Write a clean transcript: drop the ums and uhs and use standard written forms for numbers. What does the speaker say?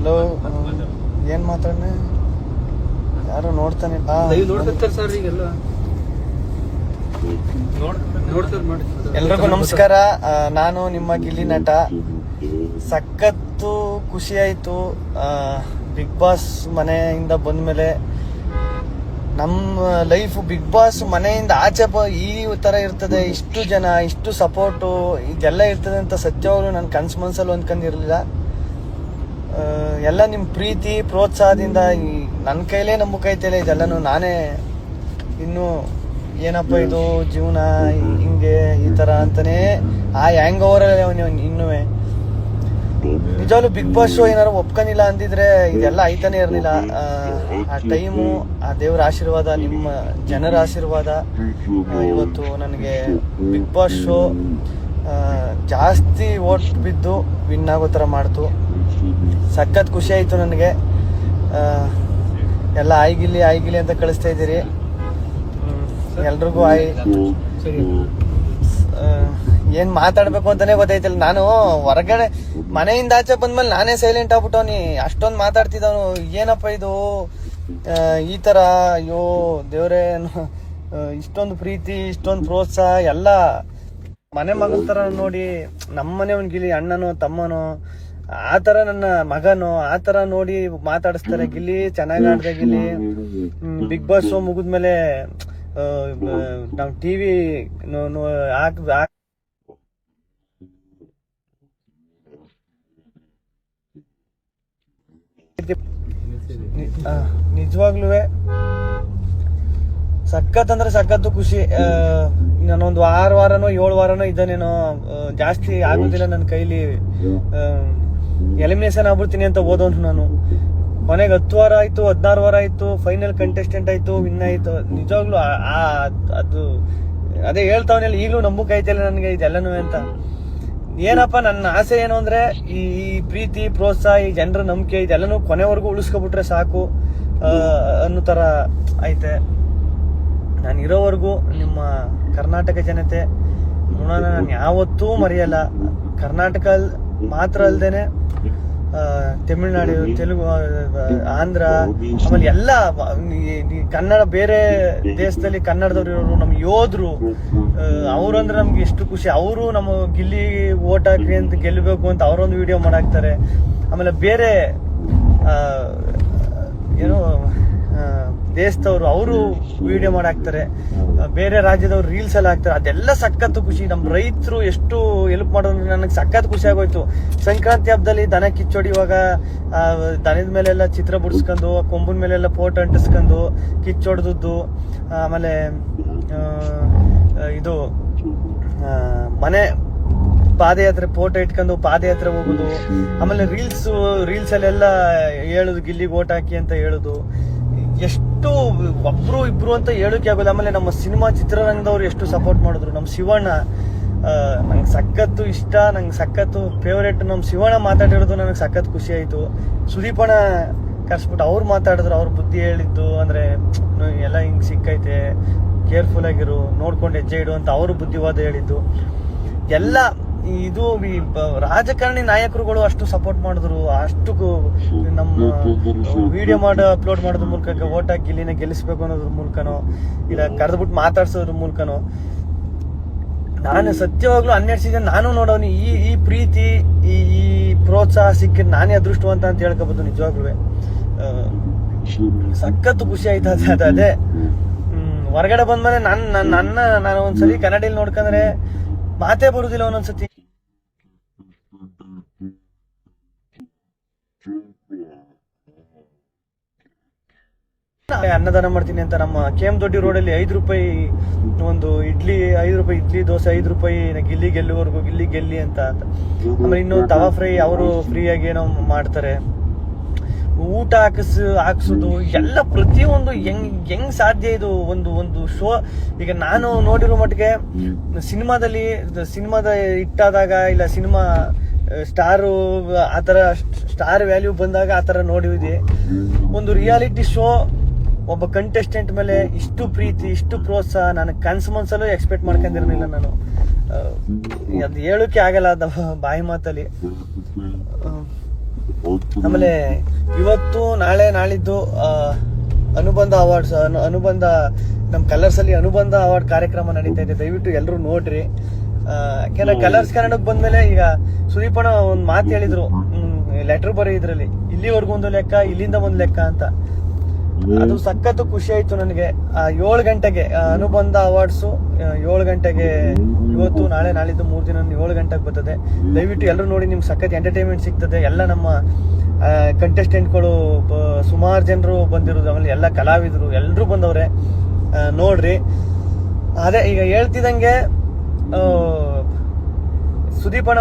Hello, ಏನ್ ಮಾತಾಡ್ನೆ? ಯಾರು ನೋಡ್ತಾನೆ? ನೋಡ್ತಾರೆ ಸರ್, ಈಗೆಲ್ಲ ಎಲ್ರಿಗೂ ನಮಸ್ಕಾರ. ನಾನು ನಿಮ್ಮ ಗಿಲ್ಲಿ ನಟ. ಸಖತ್ತು ಖುಷಿ ಆಯ್ತು ಬಿಗ್ ಬಾಸ್ ಮನೆಯಿಂದ ಬಂದ್ಮೇಲೆ. ನಮ್ಮ ಲೈಫ್ ಬಿಗ್ ಬಾಸ್ ಮನೆಯಿಂದ ಆಚೆ ಈ ತರ ಇರ್ತದೆ, ಇಷ್ಟು ಜನ, ಇಷ್ಟು ಸಪೋರ್ಟು, ಇದೆಲ್ಲ ಇರ್ತದೆ ಅಂತ ಸತ್ಯವಾಗ್ಲೂ ನನ್ನ ಕನ್ಸು ಮನ್ಸಲ್ಲಿ ಅಂದ್ಕೊಂಡಿರ್ಲಿಲ್ಲ. ಎಲ್ಲ ನಿಮ್ಮ ಪ್ರೀತಿ ಪ್ರೋತ್ಸಾಹದಿಂದ ನನ್ನ ಕೈಲೇ ನಂಬಕೈತಿಲ್ಲ ಇದೆಲ್ಲನೂ. ನಾನೇ ಇನ್ನು ಏನಪ್ಪ ಇದು ಜೀವನ ಹಿಂಗೆ ಈ ಥರ ಅಂತಲೇ ಆ ಹ್ಯಾಂಗ್ ಓವರಲ್ಲಿ ಅವನು ಇನ್ನೂ. ನಿಜವಾಗ್ಲೂ ಬಿಗ್ ಬಾಸ್ ಶೋ ಏನಾರು ಒಪ್ಕೊಂಡಿಲ್ಲ ಅಂದಿದ್ರೆ ಇದೆಲ್ಲ ಆಯ್ತಾನೆ ಇರಲಿಲ್ಲ. ಆ ಟೈಮು, ಆ ದೇವ್ರ ಆಶೀರ್ವಾದ, ನಿಮ್ಮ ಜನರ ಆಶೀರ್ವಾದ ಇವತ್ತು ನನಗೆ ಬಿಗ್ ಬಾಸ್ ಶೋ ಜಾಸ್ತಿ ಓಟ್ ಬಿದ್ದು ವಿನ್ ಆಗೋ ಥರ ಮಾಡ್ತು. ಸಖತ್ ಖುಷಿ ಆಯಿತು ನನಗೆ. ಎಲ್ಲ ಆಯ್ಗಿಲಿ ಅಂತ ಕಳಿಸ್ತಾ ಇದ್ದೀರಿ. ಎಲ್ರಿಗೂ ಏನ್ ಮಾತಾಡ್ಬೇಕು ಅಂತಾನೆ ಗೊತ್ತೈತಿಲ್ಲ. ನಾನು ಹೊರಗಡೆ ಮನೆಯಿಂದ ಆಚೆ ಬಂದ್ಮೇಲೆ ನಾನೇ ಸೈಲೆಂಟ್ ಆಗ್ಬಿಟ್ಟವನಿ. ಅಷ್ಟೊಂದು ಮಾತಾಡ್ತಿದ್ದವನು. ಏನಪ್ಪ ಇದು ಈ ತರ, ಅಯ್ಯೋ ದೇವ್ರೇ, ಇಷ್ಟೊಂದು ಪ್ರೀತಿ, ಇಷ್ಟೊಂದು ಪ್ರೋತ್ಸಾಹ ಎಲ್ಲ ಮನೆ ಮಗನ ತರ ನೋಡಿ. ನಮ್ಮನೆ ಒಂದು ಗಿಲಿ ಅಣ್ಣನೋ ತಮ್ಮನೋ ಆ ತರ, ನನ್ನ ಮಗನೋ ಆ ತರ ನೋಡಿ ಮಾತಾಡಿಸ್ತಾರೆ. ಗಿಲ್ಲಿ ಚೆನ್ನಾಗ್ ಆಡ್ದೆ ಗಿಲ್ಲಿ. ಬಿಗ್ ಬಾಸ್ ಶೋ ಮುಗಿದ್ಮೇಲೆ ನಾವು ಟಿವಿ ನಿಜವಾಗ್ಲೂ ಸಖತ್ ಅಂದ್ರೆ ಸಖತ್ತು ಖುಷಿ. ನಾನೊಂದು 6 ವಾರನೋ 7 ವಾರನೋ ಇದ್ದಾನೇನೋ, ಜಾಸ್ತಿ ಆಗುದಿಲ್ಲ ನನ್ನ ಕೈಲಿ. ಎಲಿಮಿನೇಷನ್ ಆಗ್ಬಿಡ್ತೀನಿ ಅಂತ ಓದೋನು ನಾನು. ಕೊನೆಗೆ 10 ವಾರ ಆಯ್ತು, 16 ವಾರ ಆಯ್ತು, ಫೈನಲ್ ಕಂಟೆಸ್ಟೆಂಟ್ ಆಯ್ತು, ವಿನ್ ಆಯ್ತು. ನಿಜವಾಗ್ಲೂ ಅದು ಅದೇ ಹೇಳ್ತಾವನೆಲ್ಲ, ಈಗಲೂ ನಂಬಕ್ ಐತಿಲ್ಲ ನನಗೆ ಇದೆಲ್ಲನೂ ಅಂತ. ಏನಪ್ಪ ನನ್ನ ಆಸೆ ಏನು ಅಂದ್ರೆ, ಈ ಪ್ರೀತಿ ಪ್ರೋತ್ಸಾಹ, ಈ ಜನರ ನಂಬಿಕೆ ಇದೆಲ್ಲನೂ ಕೊನೆವರೆಗೂ ಉಳಿಸ್ಕೊಬಿಟ್ರೆ ಸಾಕು ಅನ್ನೋ ತರ ಐತೆ. ನಾನು ಇರೋವರೆಗೂ ನಿಮ್ಮ ಕರ್ನಾಟಕ ಜನತೆ ಋಣನ ನಾನು ಯಾವತ್ತೂ ಮರೆಯಲ್ಲ. ಕರ್ನಾಟಕ ಮಾತ್ರ ಅಲ್ದೇನೆ ತಮಿಳ್ನಾಡು, ತೆಲುಗು, ಆಂಧ್ರ, ಆಮೇಲೆ ಎಲ್ಲ ಕನ್ನಡ, ಬೇರೆ ದೇಶದಲ್ಲಿ ಕನ್ನಡದವ್ರು ಇರೋರು, ನಮ್ಮ ಯೋಧರು, ಅವ್ರಂದ್ರೆ ನಮ್ಗೆ ಎಷ್ಟು ಖುಷಿ. ಅವರು ನಮ್ಮ ಗಿಲ್ಲಿ ಓಟ್ ಹಾಕ್ರಿ ಅಂತ ಗೆಲ್ಲಬೇಕು ಅಂತ ಅವರೊಂದು ವಿಡಿಯೋ ಮಾಡಾಕ್ತಾರೆ. ಆಮೇಲೆ ಬೇರೆ ಏನು ದೇಶದವ್ರು ಅವರು ವಿಡಿಯೋ ಮಾಡಾಕ್ತಾರೆ. ಬೇರೆ ರಾಜ್ಯದವ್ರು ರೀಲ್ಸ್ ಎಲ್ಲ ಹಾಕ್ತಾರೆ. ಅದೆಲ್ಲ ಸಖತ್ತು ಖುಷಿ. ನಮ್ಮ ರೈತರು ಎಷ್ಟು ಹೆಲ್ಪ್ ಮಾಡೋದು ನನಗೆ ಸಖತ್ ಖುಷಿ ಆಗೋಯ್ತು. ಸಂಕ್ರಾಂತಿ ಹಬ್ಬದಲ್ಲಿ ದನ ಕಿಚ್ಚೊಡಿಯುವಾಗ ದನದ ಮೇಲೆಲ್ಲ ಚಿತ್ರ ಬಿಡಿಸ್ಕೊಂಡು, ಕೊಂಬಿನ ಮೇಲೆಲ್ಲ ಫೋಟೋ ಅಂಟಿಸ್ಕೊಂಡು ಕಿಚ್ಚೊಡ್ದದ್ದು. ಆಮೇಲೆ ಇದು ಮನೆ ಪಾದಯಾತ್ರೆ ಫೋಟೋ ಇಟ್ಕೊಂಡು ಪಾದಯಾತ್ರೆ ಹೋಗೋದು. ಆಮೇಲೆ ರೀಲ್ಸ್ ಅಲ್ಲೆಲ್ಲ ಹೇಳುದು ಗಿಲ್ಲಿಗೆ ಓಟ್ ಹಾಕಿ ಅಂತ ಹೇಳುದು. ಎಷ್ಟು ಒಬ್ರು ಇಬ್ರು ಅಂತ ಹೇಳೋಕೆ ಆಗೋದು. ಆಮೇಲೆ ನಮ್ಮ ಸಿನಿಮಾ ಚಿತ್ರರಂಗದವ್ರು ಎಷ್ಟು ಸಪೋರ್ಟ್ ಮಾಡಿದ್ರು. ನಮ್ಮ ಶಿವಣ್ಣ ನಂಗೆ ಸಖತ್ತು ಇಷ್ಟ, ನಂಗೆ ಸಖತ್ತು ಫೇವ್ರೇಟ್. ನಮ್ಮ ಶಿವಣ್ಣ ಮಾತಾಡಿರೋದು ನನಗೆ ಸಖತ್ ಖುಷಿ ಆಯ್ತು. ಸುದೀಪಣ್ಣ ಕರ್ಸ್ಬಿಟ್ಟು ಅವ್ರು ಮಾತಾಡಿದ್ರು, ಅವ್ರ ಬುದ್ಧಿ ಹೇಳಿದ್ದು ಅಂದ್ರೆ ಎಲ್ಲ ಹಿಂಗ್ ಸಿಕ್ಕೈತೆ, ಕೇರ್ಫುಲ್ ಆಗಿರು, ನೋಡ್ಕೊಂಡು ಹೆಜ್ಜೆ ಇಡು ಅಂತ ಅವರು ಬುದ್ಧಿವಾದ ಹೇಳಿದ್ದು ಎಲ್ಲ. ಇದು ರಾಜಕಾರಣಿ ನಾಯಕರುಗಳು ಅಷ್ಟು ಸಪೋರ್ಟ್ ಮಾಡಿದ್ರು. ಅಷ್ಟು ನಮ್ಮ ವಿಡಿಯೋ ಅಪ್ಲೋಡ್ ಮಾಡೋದ್ರ ಮೂಲಕ, ಓಟ್ ಹಾಕಿ ಗಿಲ್ಲಿನ ಗೆಲ್ಲಿಸ್ಬೇಕು ಅನ್ನೋದ್ರ ಮೂಲಕನೋ, ಇಲ್ಲ ಕರೆದ್ಬಿಟ್ಟು ಮಾತಾಡ್ಸೋದ್ರ ಮೂಲಕನೋ, ನಾನು ಸತ್ಯವಾಗ್ಲೂ 12 ಸೀಸನ್ ನಾನು ನೋಡೋನಿ. ಈ ಪ್ರೀತಿ, ಈ ಪ್ರೋತ್ಸಾಹ ಸಿಕ್ಕಿದ್ ನಾನೇ ಅದೃಷ್ಟವಂತ ಅಂತ ಹೇಳ್ಕೋಬಹುದು. ನಿಜವಾಗ್ಲೂ ಸಖತ್ತು ಖುಷಿ ಆಯ್ತು. ಅದೇ ಹೊರಗಡೆ ಬಂದ್ಮೇಲೆ ನಾನು ಒಂದ್ಸಲಿ ಕನ್ನಡಿಯಲ್ಲಿ ನೋಡ್ಕಂದ್ರೆ ಮಾತೇ ಬರುದಿಲ್ಲ ಒಂದೊಂದ್ಸತಿ. ಅನ್ನದಾನ ಮಾಡ್ತೀನಿ ಅಂತ ನಮ್ಮ KM ದೊಡ್ಡಿ ರೋಡಲ್ಲಿ 5 ರೂಪಾಯಿ ಒಂದು ಇಡ್ಲಿ, 5 ರೂಪಾಯಿ ಇಡ್ಲಿ, ದೋಸೆ 5 ರೂಪಾಯಿ, ಗಿಲ್ಲಿ ಗೆಲ್ಲುವರೆಗೂ ಗಿಲ್ಲಿ ಗೆಲ್ಲಿ ಅಂತ. ಆಮೇಲೆ ಇನ್ನು ತವಾ ಫ್ರೈ ಅವರು ಫ್ರೀಯಾಗಿ ಏನೋ ಮಾಡ್ತಾರೆ. ಊಟ ಹಾಕ್ಸೋದು ಎಲ್ಲ ಪ್ರತಿಯೊಂದು ಹೆಂಗ್ ಸಾಧ್ಯ ಇದು ಒಂದು ಶೋ. ಈಗ ನಾನು ನೋಡಿರೋ ಮಟ್ಟಿಗೆ ಸಿನಿಮಾದ ಇಟ್ಟಾದಾಗ, ಇಲ್ಲ ಸಿನಿಮಾ ಸ್ಟಾರು ಆತರ ಸ್ಟಾರ್ ವ್ಯಾಲ್ಯೂ ಬಂದಾಗ ಆತರ ನೋಡಿದ್ವಿ. ಒಂದು ರಿಯಾಲಿಟಿ ಶೋ, ಒಬ್ಬ ಕಂಟೆಸ್ಟೆಂಟ್ ಮೇಲೆ ಇಷ್ಟು ಪ್ರೀತಿ, ಇಷ್ಟು ಪ್ರೋತ್ಸಾಹ ನನಗೆ ಕನ್ಸು ಮನ್ಸಲ್ಲೂ ಎಕ್ಸ್ಪೆಕ್ಟ್ ಮಾಡ್ಕೊಂಡಿರಲಿಲ್ಲ ನಾನು. ಅದು ಹೇಳೋಕೆ ಆಗಲ್ಲ, ಅದು ಬಾಯಿ ಮಾತಲ್ಲಿ. ಆಮೇಲೆ ಇವತ್ತು ನಾಳೆ ನಾಳಿದ್ದು ಅನುಬಂಧ ಅವಾರ್ಡ್ಸ್ ಅನುಬಂಧ ನಮ್ಮ ಕಲರ್ಸ್ ಅಲ್ಲಿ ಅನುಬಂಧ ಅವಾರ್ಡ್ ಕಾರ್ಯಕ್ರಮ ನಡೀತಾ ಇದೆ. ದಯವಿಟ್ಟು ಎಲ್ಲರೂ ನೋಡ್ರಿ. ಯಾಕೆಂದ್ರೆ ಕಲರ್ಸ್ ಕನ್ನಡಕ್ಕೆ ಬಂದ್ಮೇಲೆ ಈಗ ಸುದೀಪಣ್ಣ ಒಂದ್ ಮಾತು ಹೇಳಿದ್ರು, ಲೆಟರ್ ಬರೆಯಿದ್ರಲ್ಲಿ ಇಲ್ಲಿವರೆಗೂ ಒಂದು ಲೆಕ್ಕ, ಇಲ್ಲಿಂದ ಒಂದು ಲೆಕ್ಕ ಅಂತ. ಅದು ಸಖತ್ತು ಖುಷಿ ಆಯ್ತು ನನಗೆ. 7 ಗಂಟೆಗೆ ಅನುಬಂಧ ಅವಾರ್ಡ್ಸ್ 7 ಗಂಟೆಗೆ ಇವತ್ತು ನಾಳೆ ನಾಳಿದ್ದು 3 ದಿನ 7 ಗಂಟೆಗೆ ಬರ್ತದೆ. ದಯವಿಟ್ಟು ಎಲ್ಲರೂ ನೋಡಿ, ನಿಮ್ಗೆ ಸಖತ್ ಎಂಟರ್ಟೈನ್ಮೆಂಟ್ ಸಿಗ್ತದೆ. ಎಲ್ಲ ನಮ್ಮ ಕಂಟೆಸ್ಟೆಂಟ್ಗಳು ಸುಮಾರು ಜನರು ಬಂದಿರೋದು, ಆಮೇಲೆ ಎಲ್ಲ ಕಲಾವಿದರು ಎಲ್ಲರೂ ಬಂದವ್ರೆ, ನೋಡ್ರಿ. ಅದೇ ಈಗ ಹೇಳ್ತಿದಂಗೆ ಸುದೀಪಣ್ಣ